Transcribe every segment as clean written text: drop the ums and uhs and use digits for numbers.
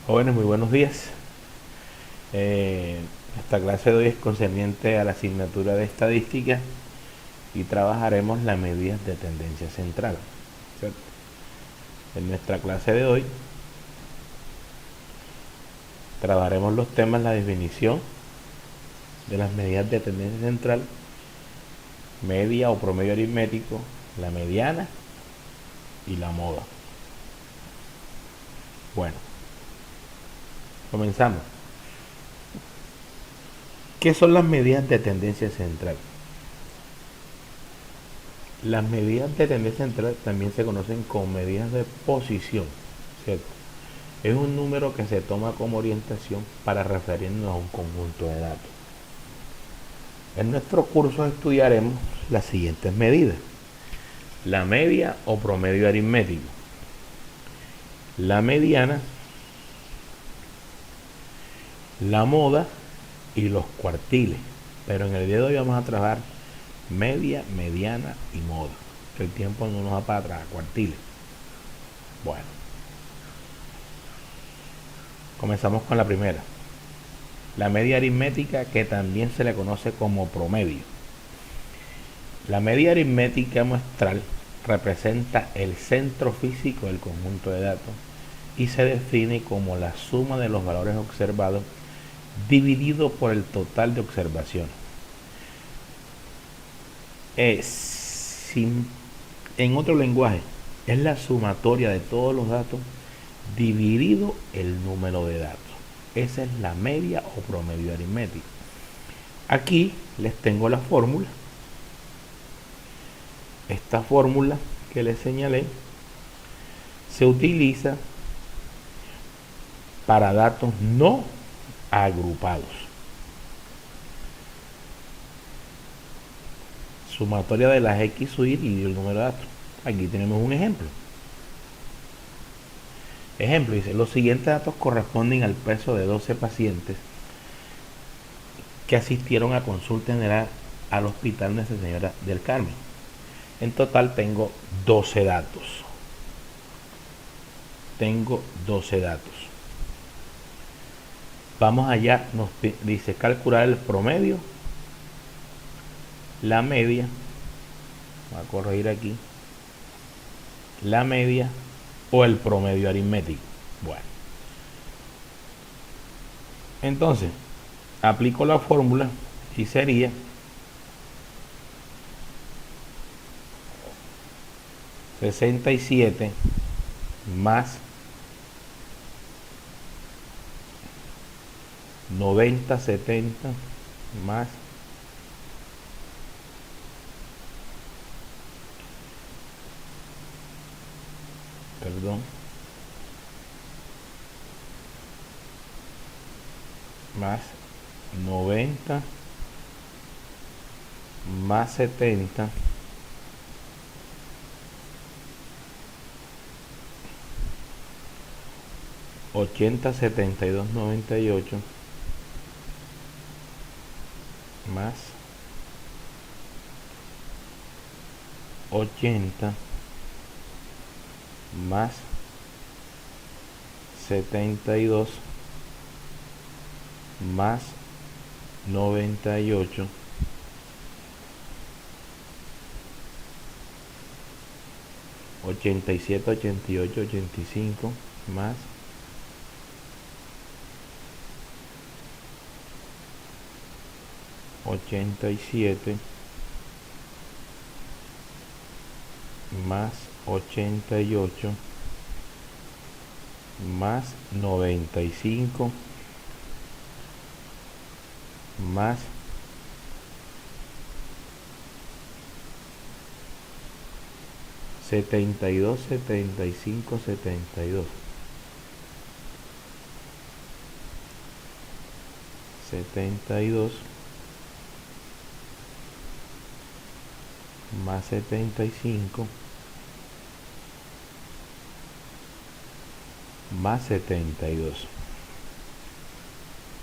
Jóvenes, muy buenos días. Esta clase de hoy es concerniente a la asignatura de estadística y trabajaremos las medidas de tendencia central, ¿cierto? En nuestra clase de hoy trabajaremos los temas: la definición de las medidas de tendencia central, media o promedio aritmético, la mediana y la moda. Bueno, comenzamos. ¿Qué son las medidas de tendencia central? Las medidas de tendencia central también se conocen como medidas de posición, ¿cierto? Es un número que se toma como orientación para referirnos a un conjunto de datos. En nuestro curso estudiaremos las siguientes medidas: la media o promedio aritmético, la mediana, la moda y los cuartiles. Pero en el día de hoy vamos a trabajar media, mediana y moda, que el tiempo no nos da para trabajar cuartiles. Bueno, comenzamos con la primera, la media aritmética, que también se le conoce como promedio. La media aritmética muestral representa el centro físico del conjunto de datos y se define como la suma de los valores observados dividido por el total de observaciones. En otro lenguaje, es la sumatoria de todos los datos dividido el número de datos. Esa es la media o promedio aritmético. Aquí les tengo la fórmula. Esta fórmula que les señalé se utiliza para datos no agrupados. Sumatoria de las X y Y y el número de datos. Aquí tenemos un ejemplo. Ejemplo, dice: los siguientes datos corresponden al peso de 12 pacientes que asistieron a consulta general al Hospital Nuestra Señora del Carmen. En total tengo 12 datos. Vamos allá, nos dice calcular el promedio, la media, voy a corregir aquí, la media o el promedio aritmético. Bueno, entonces aplico la fórmula y sería 67 más 90, 70 más 90 más 70 80, 72, 98 más 80 más 72 más 98 87, 88, 85 más 87 más 88 más 95 más 72, 75, 72 72 más 75 más 72.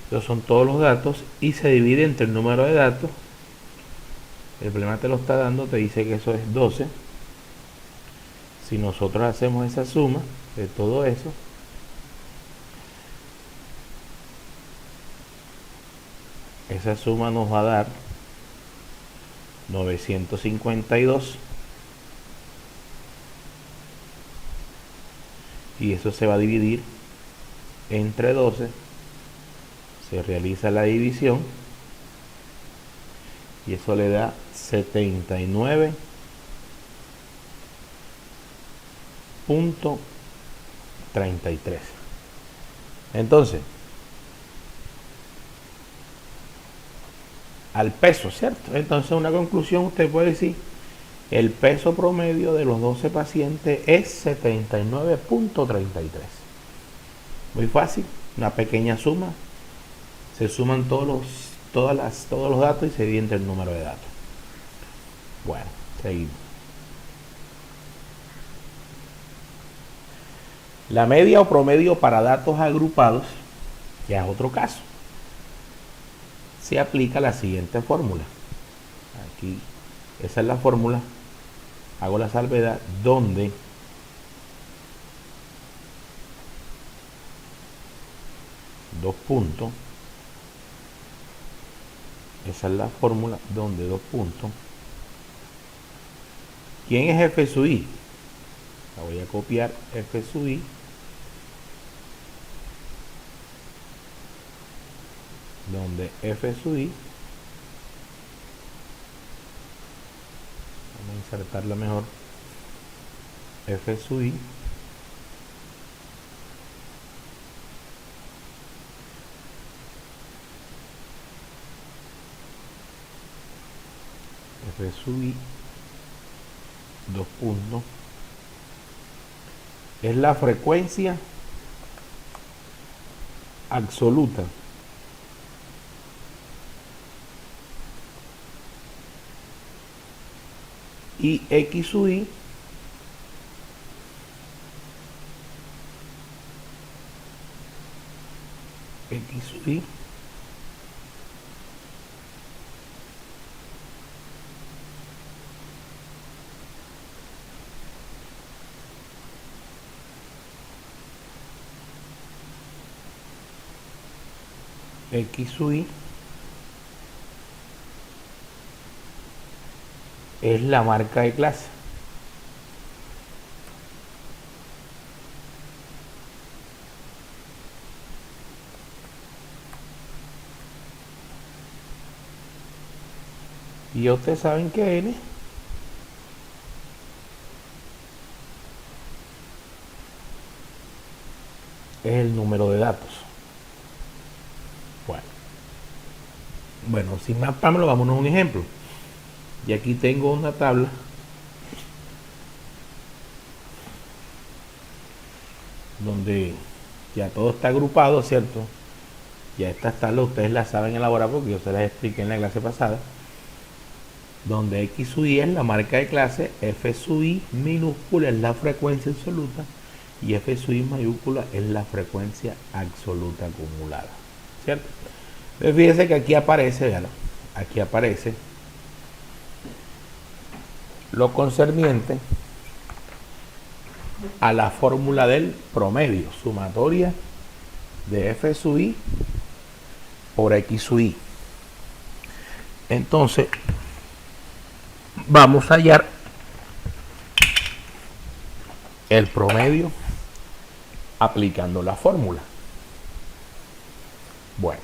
Estos son todos los datos y se divide entre el número de datos. El problema te lo está dando, te dice que eso es 12. Si nosotros hacemos esa suma de todo eso, esa suma nos va a dar 952 y eso se va a dividir entre 12. Se realiza la división y eso le da 79.33. Entonces, al peso, ¿cierto? Entonces, una conclusión, usted puede decir, el peso promedio de los 12 pacientes es 79.33. Muy fácil, una pequeña suma. Se suman todos los datos y se divide entre el número de datos. Bueno, seguimos. La media o promedio para datos agrupados, ya es otro caso. Se aplica la siguiente fórmula. Aquí, esa es la fórmula. Hago la salvedad donde dos puntos. Esa es la fórmula donde dos puntos. ¿Quién es F sub I? La voy a copiar, F sub I. Donde F sub I. Vamos a insertarla mejor. F sub I. F sub I. Dos puntos. Es la frecuencia absoluta y X sub I es la marca de clase. Y ya ustedes saben que N es el número de datos. Bueno, sin más pámelo, vámonos a un ejemplo. Y aquí tengo una tabla donde ya todo está agrupado, ¿cierto? Ya estas tablas ustedes las saben elaborar porque yo se las expliqué en la clase pasada. Donde X sub I es la marca de clase, F sub I minúscula es la frecuencia absoluta y F sub I mayúscula es la frecuencia absoluta acumulada, ¿cierto? Entonces fíjense que aquí aparece, vean, aquí aparece lo concerniente a la fórmula del promedio, sumatoria de F sub I por X sub I. Entonces, vamos a hallar el promedio aplicando la fórmula. Bueno,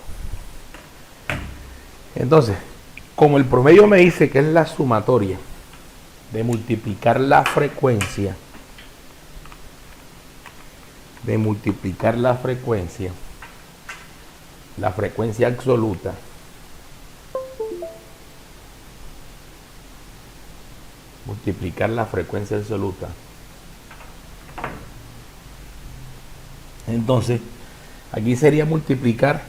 entonces, como el promedio me dice que es la sumatoria de multiplicar la frecuencia, la frecuencia absoluta multiplicar la frecuencia absoluta. Entonces, aquí sería multiplicar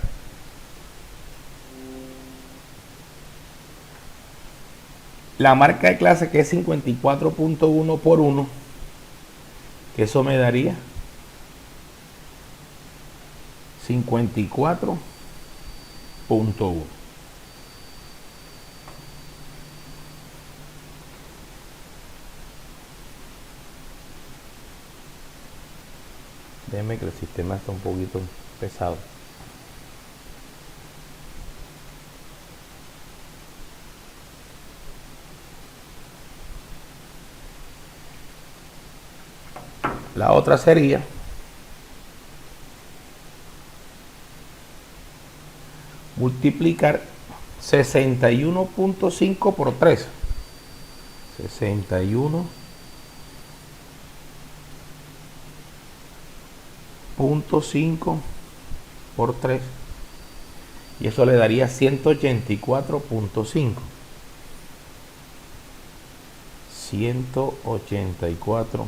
la marca de clase, que es 54.1 por 1, que eso me daría 54.1. Déjeme que el sistema está un poquito pesado. La otra sería multiplicar 61.5 por 3. 61.5 por 3. Y eso le daría 184.5. 184.5.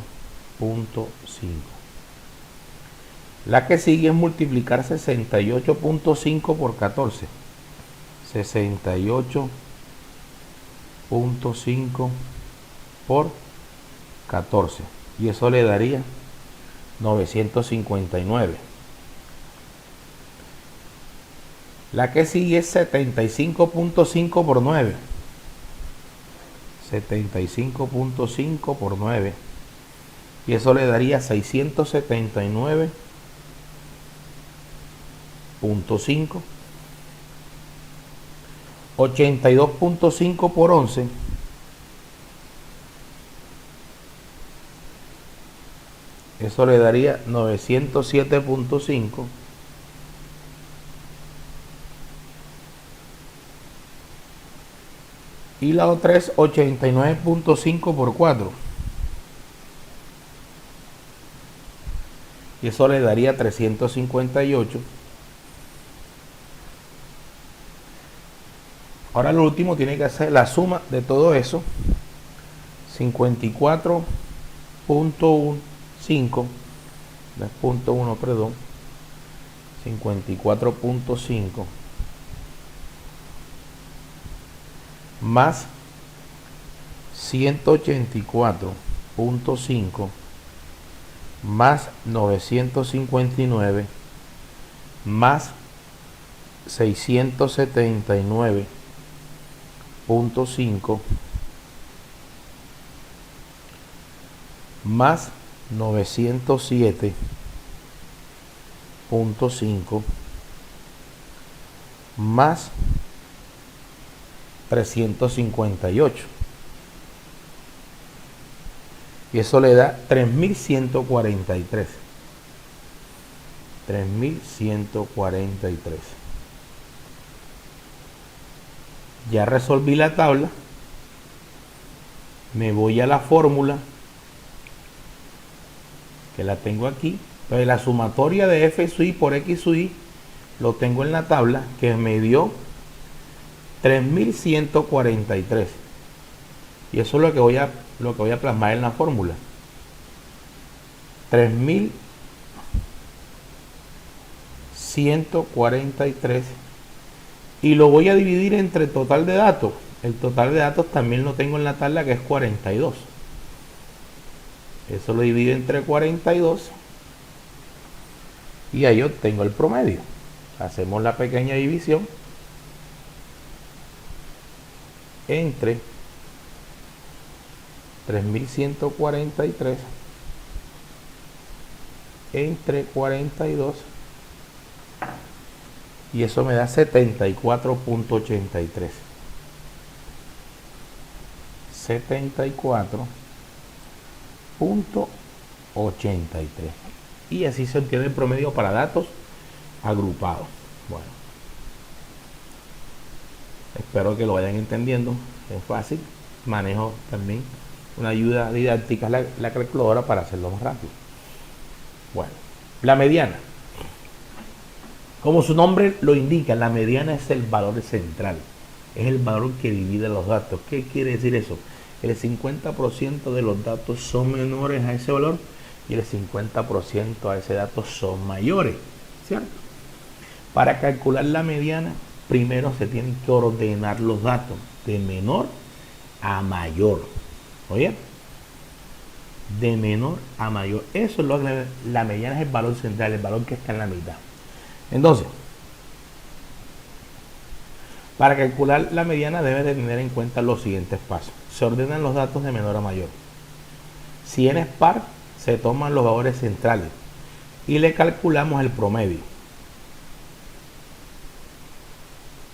La que sigue es multiplicar 68.5 por 14. 68.5 por 14. Y eso le daría 959. La que sigue es 75.5 por 9. 75.5 por 9. Y eso le daría 679.5. 82.5 por 11. Eso le daría 907.5. Y la otra es 89.5 por 4. Y eso le daría 358. Ahora lo último tiene que hacer la suma de todo eso. 54.15, no es punto 1, perdón. 54.5 más 184.5 más 959 más 679.5 más 907.5 más 358. Y eso le da 3143. 3143. Ya resolví la tabla. Me voy a la fórmula, que la tengo aquí. Entonces, la sumatoria de f sub i por x sub i lo tengo en la tabla, que me dio 3143. Y eso es lo que voy a plasmar en la fórmula. 3143. Y lo voy a dividir entre el total de datos. El total de datos también lo tengo en la tabla, que es 42. Eso lo divido entre 42. Y ahí obtengo el promedio. Hacemos la pequeña división entre 3143 entre 42, y eso me da 74.83. 74.83. Y así se obtiene el promedio para datos agrupados. Bueno, espero que lo vayan entendiendo. Es fácil. Manejo también una ayuda didáctica, la calculadora, para hacerlo más rápido. Bueno, la mediana. Como su nombre lo indica, la mediana es el valor central. Es el valor que divide los datos. ¿Qué quiere decir eso? El 50% de los datos son menores a ese valor y el 50% a ese dato son mayores, ¿cierto? Para calcular la mediana, primero se tienen que ordenar los datos de menor a mayor. Oye, de menor a mayor. Eso es lo que la mediana es, el valor central, el valor que está en la mitad. Entonces, para calcular la mediana debe de tener en cuenta los siguientes pasos. Se ordenan los datos de menor a mayor. Si n es par, se toman los valores centrales y le calculamos el promedio.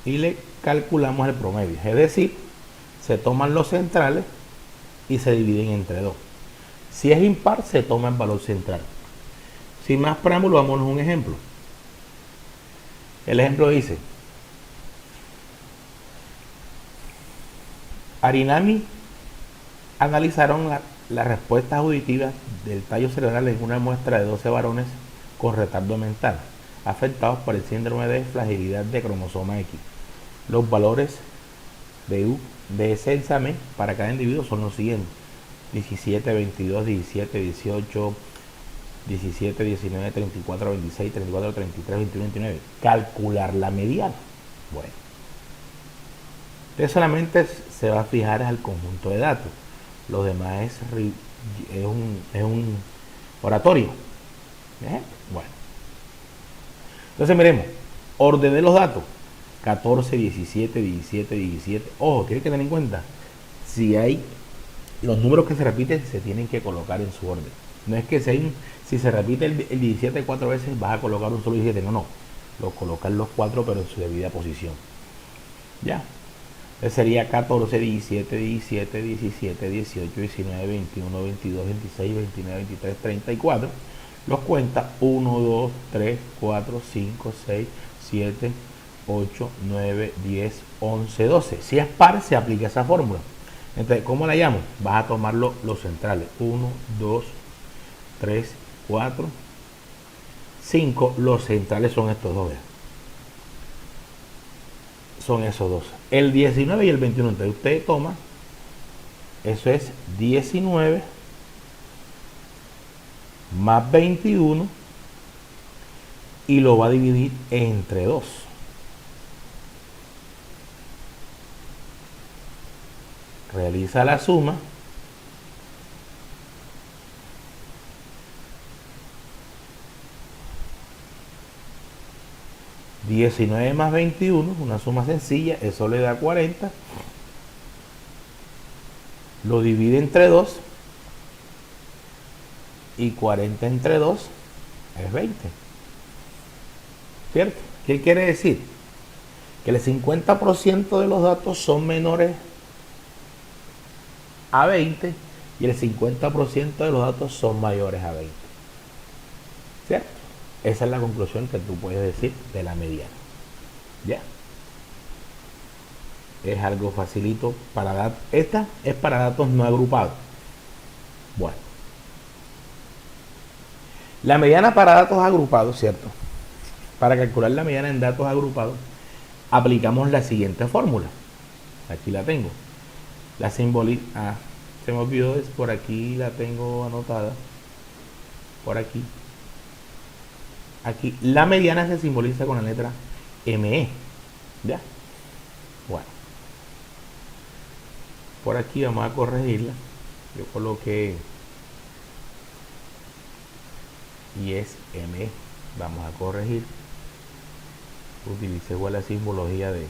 Es decir, se toman los centrales y se dividen entre 2. Si es impar, se toma el valor central. Sin más preámbulo, vámonos a un ejemplo. El ejemplo dice: Arinami analizaron las respuestas auditivas del tallo cerebral en una muestra de 12 varones con retardo mental, afectados por el síndrome de fragilidad de cromosoma X. Los valores de ese examen para cada individuo son los siguientes: 17, 22, 17, 18, 17, 19, 34, 26, 34, 33, 21, 29. Calcular la mediana. Bueno, usted solamente se va a fijar al conjunto de datos. Los demás es un oratorio. Bueno, entonces miremos. Ordené los datos: 14, 17, 17, 17. Ojo, tiene que tener en cuenta, si hay los números que se repiten, se tienen que colocar en su orden. No es que si se repite el 17 4 veces, vas a colocar un solo 17. No. Lo colocan los 4, pero en su debida posición. Ya. Entonces sería 14, 17, 17, 17, 18, 19, 21, 22, 26, 29, 23, 34. Los cuenta: 1, 2, 3, 4, 5, 6, 7, 8, 9, 10, 11, 12. Si es par, se aplica esa fórmula. Entonces, ¿cómo la llamo? Vas a tomar los centrales: 1, 2, 3, 4, 5. Los centrales son estos dos. Son esos dos. El 19 y el 21. Entonces usted toma, eso es 19 más 21 y lo va a dividir entre 2. Realiza la suma. $19 más 21, una suma sencilla, eso le da 40. Lo divide entre 2 y 40 entre 2 es 20. ¿Cierto? ¿Qué quiere decir? Que el 50% de los datos son menores a 20 y el 50% de los datos son mayores a 20. ¿Cierto? Esa es la conclusión que tú puedes decir de la mediana. Ya. Es algo facilito para datos. Esta es para datos no agrupados. Bueno. La mediana para datos agrupados, ¿cierto? Para calcular la mediana en datos agrupados, aplicamos la siguiente fórmula. Aquí la tengo. La simboliza. Se me olvidó, por aquí la tengo anotada. Por aquí. Aquí la mediana se simboliza con la letra ME. ¿Ya? Bueno. Por aquí vamos a corregirla. Yo coloqué y es ME. Vamos a corregir. Utilicé igual la simbología de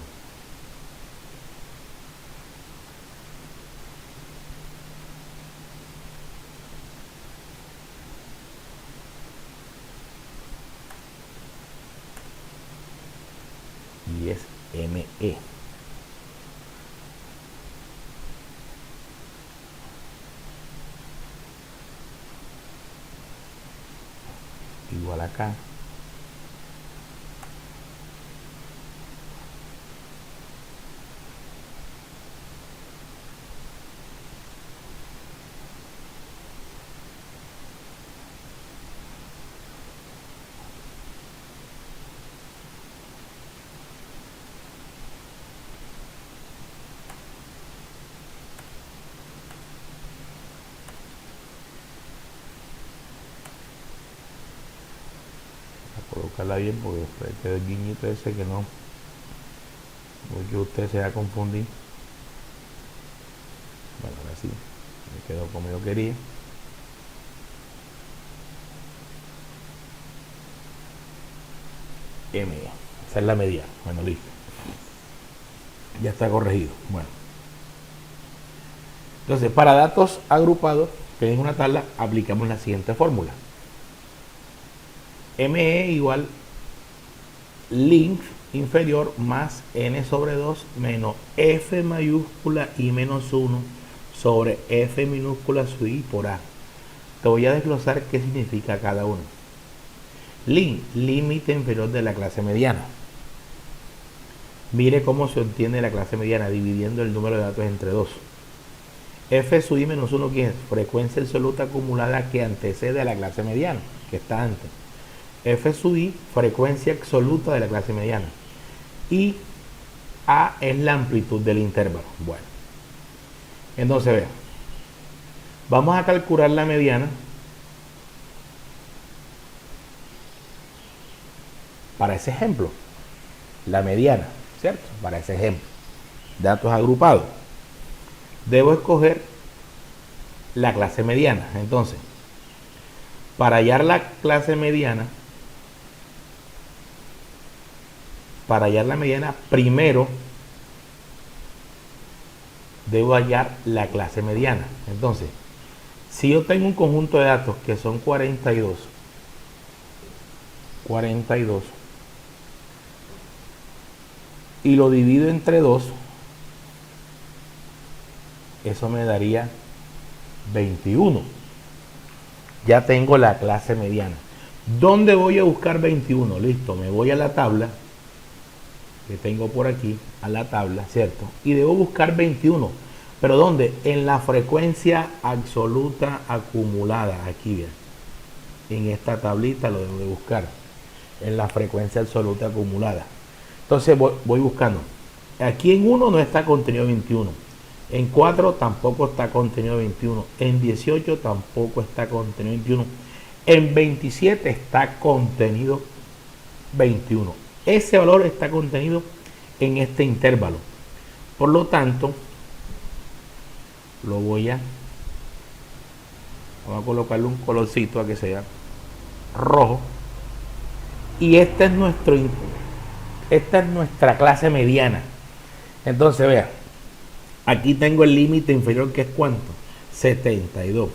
y es ME. Igual acá. Colocarla bien porque después queda el guiñito ese que no, porque usted se va a confundir. Bueno, ahora sí, me quedó como yo quería. M, esa es la mediana. Bueno, listo, ya está corregido. Bueno, entonces para datos agrupados que en una tabla aplicamos la siguiente fórmula: ME igual link inferior más n sobre 2 menos f mayúscula y menos 1 sobre f minúscula sub i por a. te voy a desglosar qué significa cada uno. LIM, límite inferior de la clase mediana. Mire cómo se obtiene la clase mediana dividiendo el número de datos entre 2. F sub I menos 1, ¿qué es? Frecuencia absoluta acumulada que antecede a la clase mediana, que está antes. F sub I, frecuencia absoluta de la clase mediana. Y A es la amplitud del intervalo. Bueno, entonces vean, vamos a calcular la mediana para ese ejemplo. La mediana, ¿cierto? Para ese ejemplo. Datos agrupados. Debo escoger la clase mediana. Entonces, para hallar la clase mediana, primero debo hallar la clase mediana. Entonces, si yo tengo un conjunto de datos que son 42, y lo divido entre 2, eso me daría 21. Ya tengo la clase mediana. ¿Dónde voy a buscar 21? Listo, me voy a la tabla que tengo por aquí, a la tabla, ¿cierto? Y debo buscar 21. ¿Pero dónde? En la frecuencia absoluta acumulada. Aquí, bien. En esta tablita lo debo de buscar. En la frecuencia absoluta acumulada. Entonces voy buscando. Aquí en 1 no está contenido 21. En 4 tampoco está contenido 21. En 18 tampoco está contenido 21. En 27 está contenido 21. Ese valor está contenido en este intervalo. Por lo tanto, vamos a colocarle un colorcito a que sea rojo. Y esta es nuestra clase mediana. Entonces, vea, aquí tengo el límite inferior, que es ¿cuánto? 72.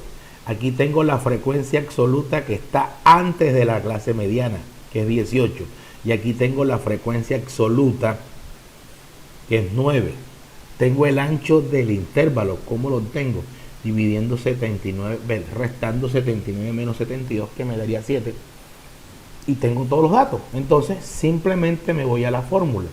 Aquí tengo la frecuencia absoluta que está antes de la clase mediana, que es 18. Y aquí tengo la frecuencia absoluta, que es 9. Tengo el ancho del intervalo. ¿Cómo lo tengo? Dividiendo 79, restando 79 menos 72, que me daría 7. Y tengo todos los datos. Entonces, simplemente me voy a la fórmula.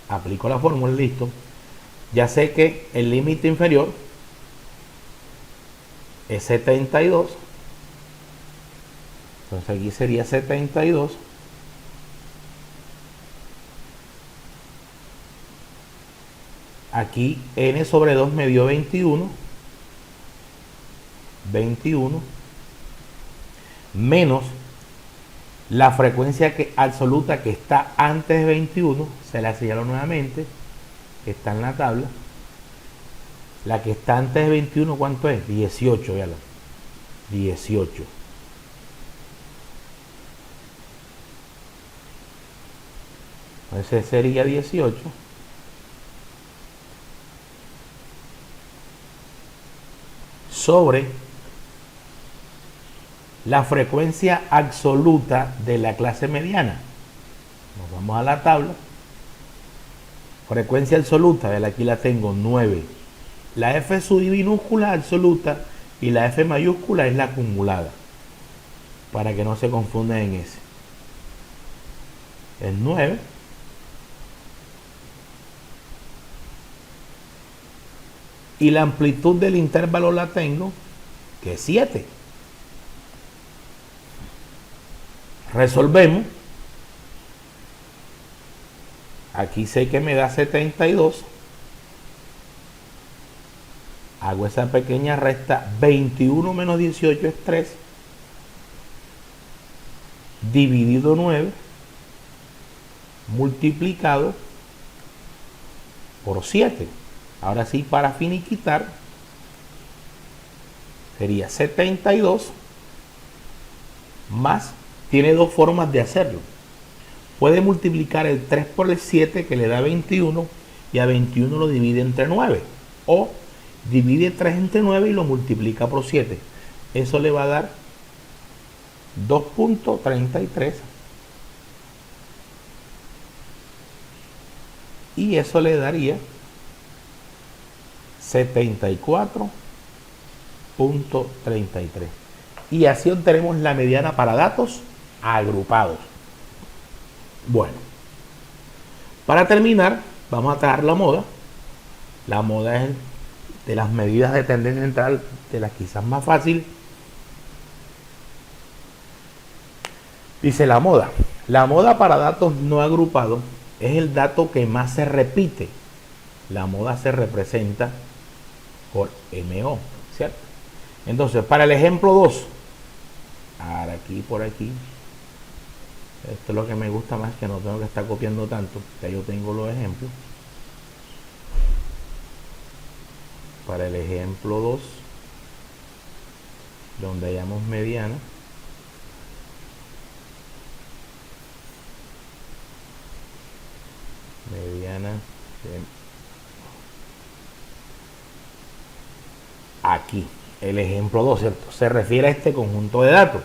Aplico la fórmula, listo. Ya sé que el límite inferior es 72. Entonces aquí sería 72. Aquí n sobre 2 me dio 21. Menos la frecuencia absoluta que está antes de 21. Se la señalo nuevamente, que está en la tabla. La que está antes de 21, ¿cuánto es? 18, véalo. 18. Entonces sería 18 sobre la frecuencia absoluta de la clase mediana. Nos vamos a la tabla. Frecuencia absoluta, aquí la tengo, 9. La F sub I minúscula absoluta y la F mayúscula es la acumulada, para que no se confundan en ese. Es 9. Y la amplitud del intervalo la tengo, que es 7. Resolvemos. Aquí sé que me da 72. Hago esa pequeña resta. 21 menos 18 es 3. Dividido 9. Multiplicado por 7. Ahora sí, para finiquitar, sería 72 más, tiene dos formas de hacerlo. Puede multiplicar el 3 por el 7, que le da 21, y a 21 lo divide entre 9. O divide 3 entre 9 y lo multiplica por 7. Eso le va a dar 2.33. y eso le daría 74.33. Y así obtenemos la mediana para datos agrupados. Bueno, para terminar, vamos a traer la moda. La moda es de las medidas de tendencia central, de las quizás más fácil. Dice la moda. La moda para datos no agrupados es el dato que más se repite. La moda se representa por MO, ¿cierto? Entonces, para el ejemplo 2, por aquí, esto es lo que me gusta más, que no tengo que estar copiando tanto, que yo tengo los ejemplos. Para el ejemplo 2, donde hayamos mediana, aquí, el ejemplo 2, ¿cierto? Se refiere a este conjunto de datos.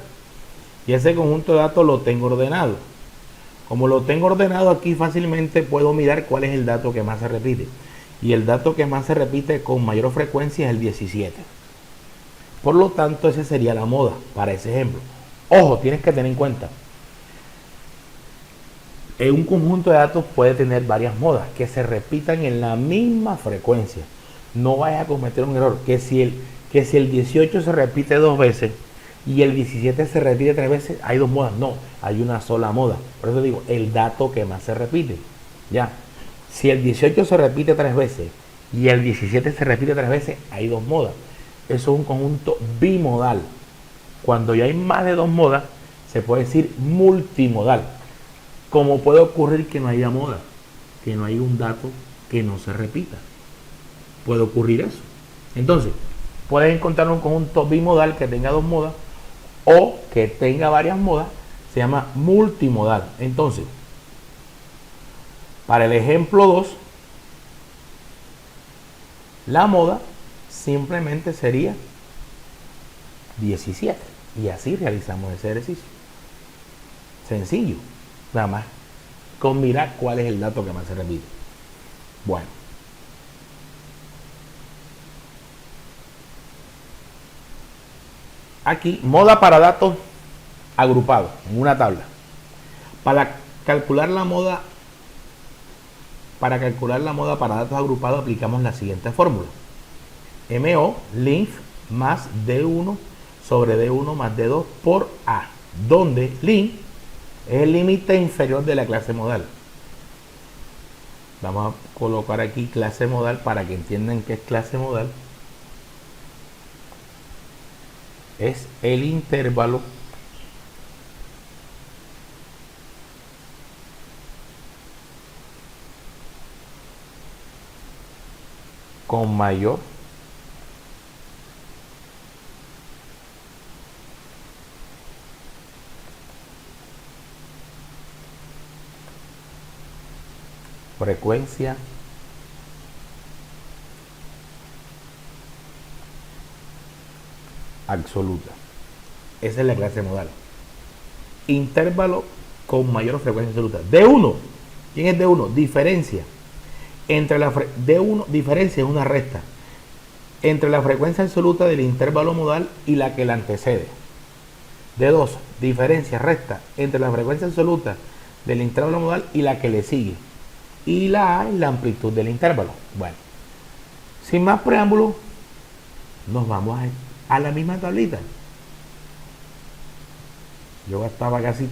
Y ese conjunto de datos lo tengo ordenado. Como lo tengo ordenado aquí, fácilmente puedo mirar cuál es el dato que más se repite. Y el dato que más se repite con mayor frecuencia es el 17. Por lo tanto, ese sería la moda para ese ejemplo. Ojo, tienes que tener en cuenta. Un conjunto de datos puede tener varias modas que se repitan en la misma frecuencia. No vayas a cometer un error, que si el 18 se repite 2 veces y el 17 se repite 3 veces, hay 2 modas. No, hay una sola moda. Por eso digo, el dato que más se repite. Ya. Si el 18 se repite 3 veces y el 17 se repite 3 veces, hay 2 modas. Eso es un conjunto bimodal. Cuando ya hay más de 2 modas, se puede decir multimodal. Como puede ocurrir que no haya moda, que no haya un dato que no se repita. Puede ocurrir eso. Entonces, puedes encontrar un conjunto bimodal que tenga 2 modas o que tenga varias modas, se llama multimodal. Entonces, para el ejemplo 2, la moda simplemente sería 17. Y así realizamos ese ejercicio. Sencillo. Nada más con mirar cuál es el dato que más se repite. Bueno. Aquí, moda para datos agrupados en una tabla. Para calcular la moda para datos agrupados aplicamos la siguiente fórmula. MO, length más D1 sobre D1 más D2 por A, donde length es el límite inferior de la clase modal. Vamos a colocar aquí clase modal para que entiendan qué es clase modal. Es el intervalo con mayor frecuencia absoluta. Esa es la clase modal. Intervalo con mayor frecuencia absoluta. D1. ¿Quién es D1? Diferencia. Entre la D1, diferencia es una resta entre la frecuencia absoluta del intervalo modal y la que la antecede. D2, diferencia, resta entre la frecuencia absoluta del intervalo modal y la que le sigue. Y la A es la amplitud del intervalo. Bueno, sin más preámbulos, nos vamos a la misma tablita. Yo gastaba casi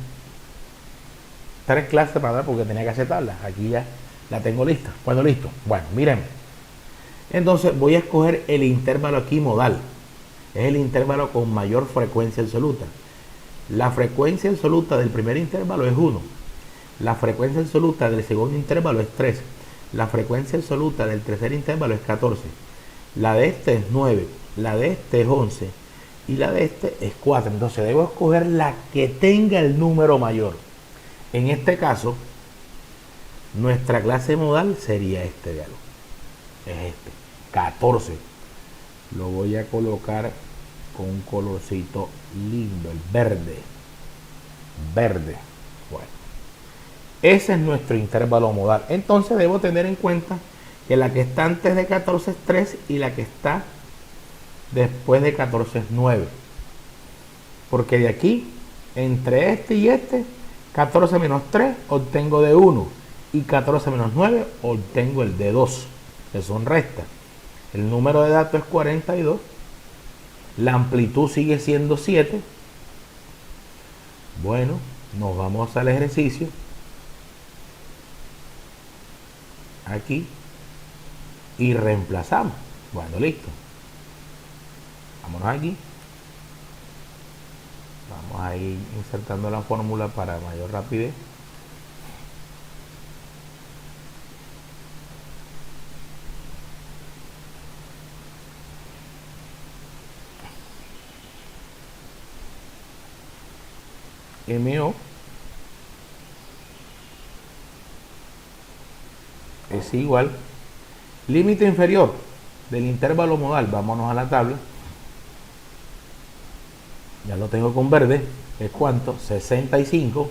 3 clases para dar porque tenía que hacer tablas. Aquí ya la tengo lista. Bueno, listo. Bueno, miren. Entonces voy a escoger el intervalo aquí modal. Es el intervalo con mayor frecuencia absoluta. La frecuencia absoluta del primer intervalo es 1. La frecuencia absoluta del segundo intervalo es 3. La frecuencia absoluta del tercer intervalo es 14. La de este es 9. La de este es 11. Y la de este es 4. Entonces debo escoger la que tenga el número mayor. En este caso, nuestra clase modal sería este, véalo. Es este, 14. Lo voy a colocar con un colorcito lindo, el verde. Verde. Bueno. Ese es nuestro intervalo modal. Entonces debo tener en cuenta que la que está antes de 14 es 3 y la que está después de 14 es 9. Porque de aquí, entre este y este, 14 menos 3 obtengo de 1 y 14 menos 9 obtengo el de 2, que son restas. El número de datos es 42, la amplitud sigue siendo 7. Bueno, nos vamos al ejercicio. Aquí y reemplazamos. Bueno, listo. Vámonos aquí. Vamos a ir insertando la fórmula para mayor rapidez. MO es igual, límite inferior del intervalo modal, vámonos a la tabla, ya lo tengo con verde, es cuánto, 65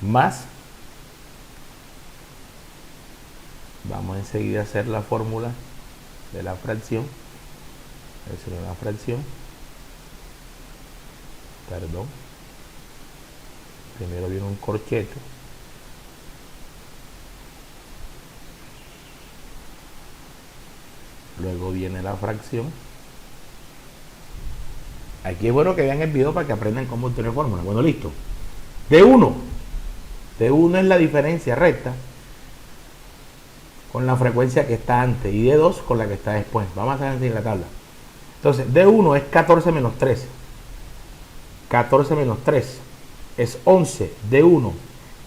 más, vamos enseguida a hacer la fórmula de la fracción, es una fracción, perdón, primero viene un corchete, luego viene la fracción. Aquí es bueno que vean el video para que aprendan cómo obtener fórmula. Bueno, listo. D1 es la diferencia recta con la frecuencia que está antes y D2 con la que está después. Vamos a hacer así en la tabla. Entonces, D1 es 14 menos 3. 14 menos 3 es 11 D1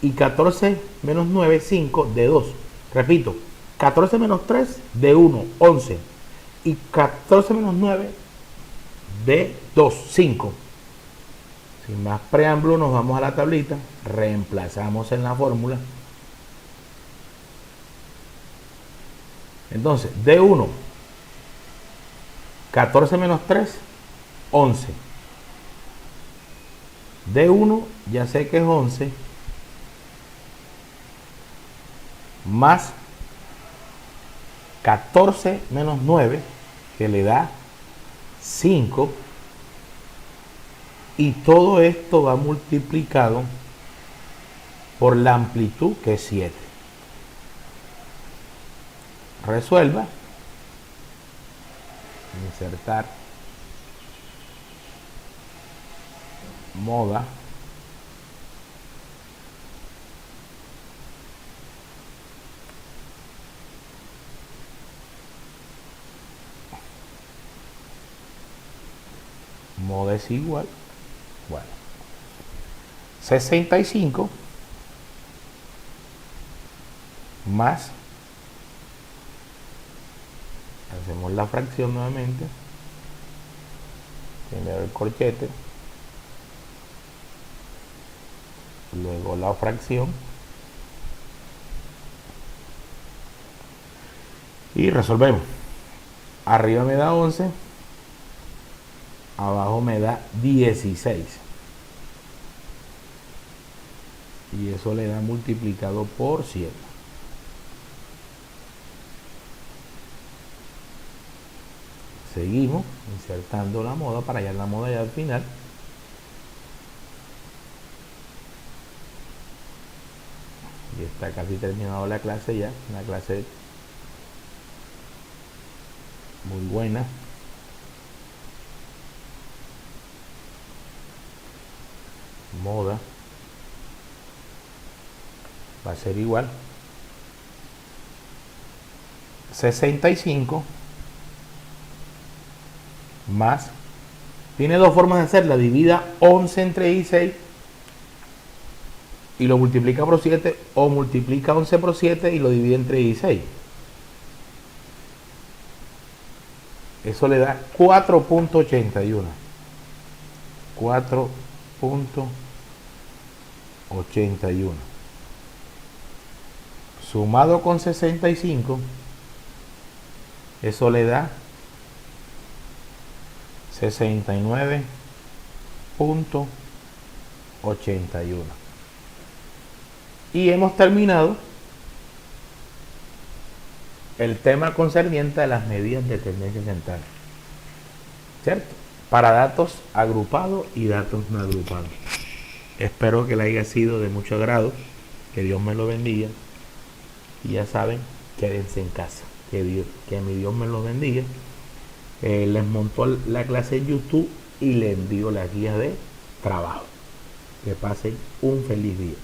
y 14 menos 9, 5 D2. Repito, 14 menos 3 D1, 11 y 14 menos 9 D2, 5. Sin más preámbulo, nos vamos a la tablita, reemplazamos en la fórmula. Entonces, D1, 14 menos 3, 11. D1, ya sé que es 11, más 14 menos 9, que le da 5. Y todo esto va multiplicado por la amplitud, que es 7. Resuelva. Insertar. Moda. Moda es igual. Bueno. 65 más, hacemos la fracción nuevamente, primero el corchete, luego la fracción y resolvemos. Arriba me da 11, abajo me da 16 y eso le da multiplicado por 7. Seguimos insertando la moda para hallar la moda ya al final. Y está casi terminado la clase ya, una clase muy buena. Moda va a ser igual 65 más, tiene dos formas de hacerla, divida 11 entre 16 y lo multiplica por 7, o multiplica 11 por 7 y lo divide entre 16. Eso le da 4.81. 4.81. sumado con 65, eso le da 69.81. Y hemos terminado el tema concerniente a las medidas de tendencia central, ¿cierto? Para datos agrupados y datos no agrupados. Espero que le haya sido de mucho agrado, que Dios me lo bendiga, y ya saben, quédense en casa, que mi Dios me lo bendiga. Les montó la clase en YouTube y les envío la guía de trabajo. Que pasen un feliz día.